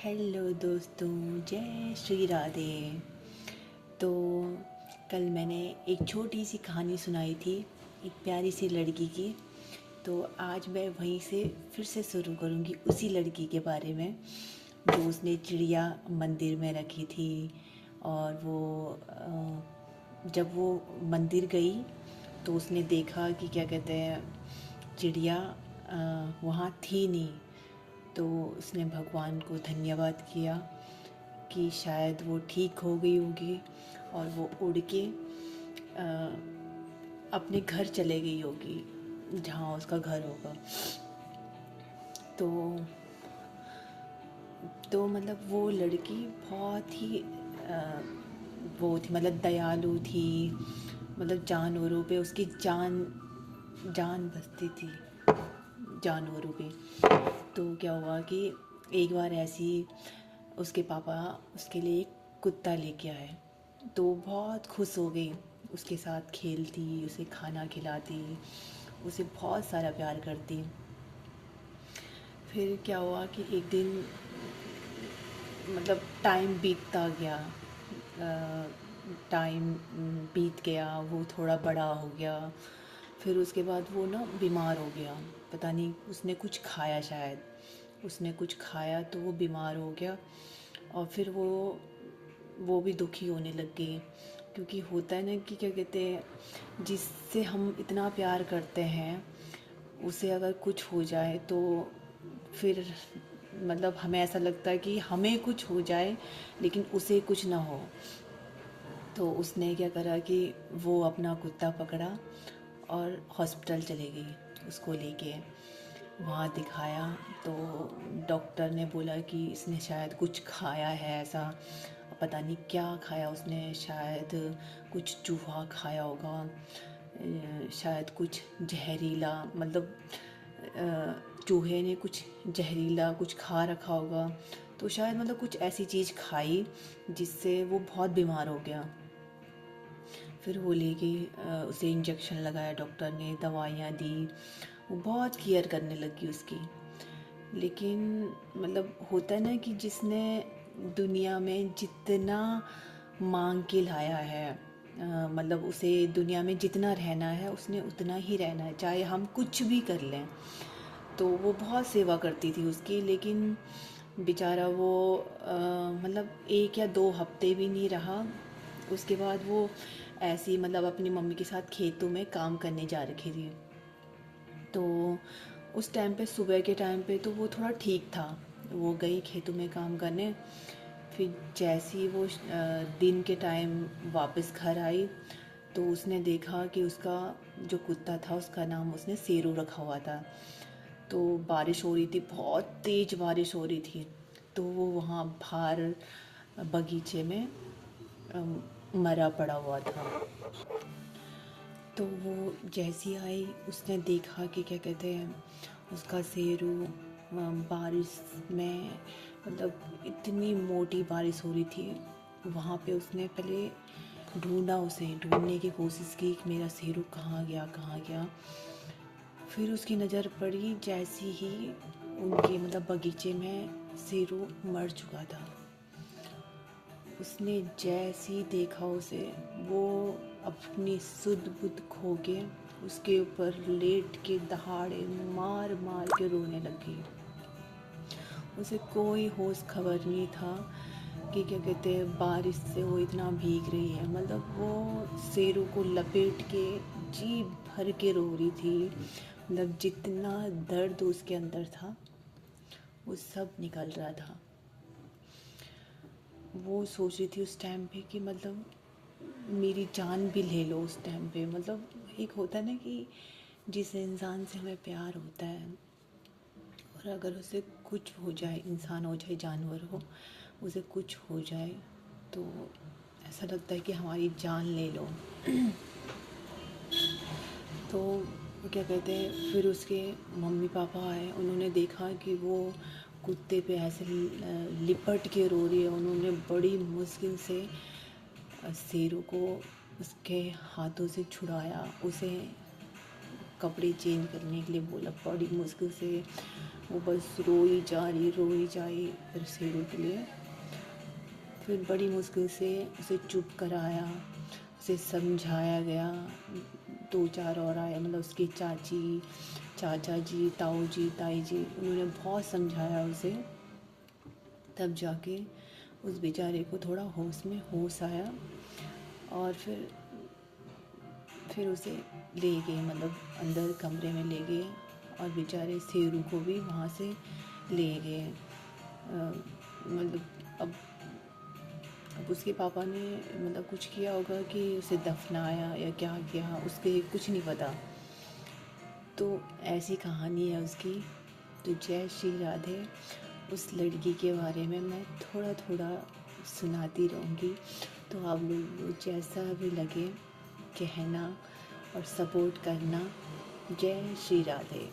Hello दोस्तों, जय श्री राधे। तो कल मैंने एक छोटी सी कहानी सुनाई थी, एक प्यारी सी लड़की की। तो आज मैं वहीं से फिर से शुरू करूँगी, उसी लड़की के बारे में जो उसने चिड़िया मंदिर में रखी थी। और वो जब वो मंदिर गई तो उसने देखा कि क्या कहते हैं, चिड़िया वहाँ थी नहीं। तो उसने भगवान को धन्यवाद किया कि शायद वो ठीक हो गई होगी और वो उड़ के अपने घर चले गई होगी, जहाँ उसका घर होगा। तो मतलब वो लड़की बहुत ही वो थी, मतलब दयालु थी, मतलब जानवरों पे उसकी जान बसती थी, जानवरों पे। तो क्या हुआ कि एक बार ऐसी उसके पापा उसके लिए एक कुत्ता लेके आए। तो बहुत खुश हो गई, उसके साथ खेलती, उसे खाना खिलाती, उसे बहुत सारा प्यार करती। फिर क्या हुआ कि एक दिन मतलब टाइम बीतता गया, टाइम बीत गया, वो थोड़ा बड़ा हो गया। फिर उसके बाद वो ना बीमार हो गया, पता नहीं उसने कुछ खाया, शायद उसने कुछ खाया तो वो बीमार हो गया। और फिर वो भी दुखी होने लग गई, क्योंकि होता है ना कि क्या कहते हैं, जिससे हम इतना प्यार करते हैं उसे अगर कुछ हो जाए तो फिर मतलब हमें ऐसा लगता है कि हमें कुछ हो जाए लेकिन उसे कुछ ना हो। तो उसने क्या करा कि वो अपना कुत्ता पकड़ा और हॉस्पिटल चले गई उसको लेके। वहाँ दिखाया तो डॉक्टर ने बोला कि इसने शायद कुछ खाया है, ऐसा पता नहीं क्या खाया उसने, शायद कुछ चूहा खाया होगा, शायद कुछ जहरीला, मतलब चूहे ने कुछ जहरीला कुछ खा रखा होगा। तो शायद मतलब कुछ ऐसी चीज़ खाई जिससे वो बहुत बीमार हो गया। फिर वो लेके उसे इंजेक्शन लगाया, डॉक्टर ने दवाइयाँ दी, वो बहुत केयर करने लगी उसकी। लेकिन मतलब होता है ना कि जिसने दुनिया में जितना मांग के लाया है, मतलब उसे दुनिया में जितना रहना है उसने उतना ही रहना है, चाहे हम कुछ भी कर लें। तो वो बहुत सेवा करती थी उसकी, लेकिन बेचारा वो मतलब 1 या 2 हफ्ते भी नहीं रहा। उसके बाद वो ऐसी मतलब अपनी मम्मी के साथ खेतों में काम करने जा रखी थी। तो उस टाइम पे सुबह के टाइम पे तो वो थोड़ा ठीक था, वो गई खेतों में काम करने। फिर जैसे ही वो दिन के टाइम वापस घर आई तो उसने देखा कि उसका जो कुत्ता था उसका नाम उसने शेरू रखा हुआ था। तो बारिश हो रही थी, बहुत तेज़ बारिश हो रही थी। तो वो वहाँ बाहर बगीचे में मरा पड़ा हुआ था। तो वो जैसी आई उसने देखा कि क्या कहते हैं, उसका शेरू बारिश में, मतलब इतनी मोटी बारिश हो रही थी वहाँ पे। उसने पहले ढूंढा, उसे ढूंढने की कोशिश की कि मेरा शेरू कहाँ गया कहाँ गया। फिर उसकी नज़र पड़ी जैसी ही उनके मतलब बगीचे में शेरू मर चुका था। उसने जैसी देखा उसे, वो अपनी सुध बुध खो के उसके ऊपर लेट के दहाड़े मार मार के रोने लगी। उसे कोई होश खबर नहीं था कि क्या कहते हैं, बारिश से वो इतना भीग रही है। मतलब वो शेरू को लपेट के जी भर के रो रही थी, मतलब जितना दर्द उसके अंदर था वो सब निकल रहा था। वो सोच रही थी उस टाइम पे कि मतलब मेरी जान भी ले लो उस टाइम पे। मतलब एक होता है ना कि जिस इंसान से हमें प्यार होता है और अगर उसे कुछ हो जाए, इंसान हो जाए जानवर हो, उसे कुछ हो जाए तो ऐसा लगता है कि हमारी जान ले लो। तो क्या कहते हैं, फिर उसके मम्मी पापा आए, उन्होंने देखा कि वो कुत्ते पे ऐसे लिपट के रो रही है। उन्होंने बड़ी मुश्किल से शेरू को उसके हाथों से छुड़ाया, उसे कपड़े चेंज करने के लिए बोला, बड़ी मुश्किल से वो बस रोई जा रही शेरू के लिए। फिर बड़ी मुश्किल से उसे चुप कराया, उसे समझाया गया। 2-4 और आए, मतलब उसकी चाची, चाचा जी, ताऊ जी, ताई जी, उन्होंने बहुत समझाया उसे। तब जाके उस बेचारे को थोड़ा होश आया। और फिर उसे ले गए, मतलब अंदर कमरे में ले गए और बेचारे शेरू को भी वहाँ से ले गए। मतलब अब उसके पापा ने मतलब कुछ किया होगा कि उसे दफनाया या क्या किया, उसके कुछ नहीं पता। तो ऐसी कहानी है उसकी। तो जय श्री राधे। उस लड़की के बारे में मैं थोड़ा थोड़ा सुनाती रहूँगी, तो आप लोग को जैसा भी लगे कहना और सपोर्ट करना। जय श्री राधे।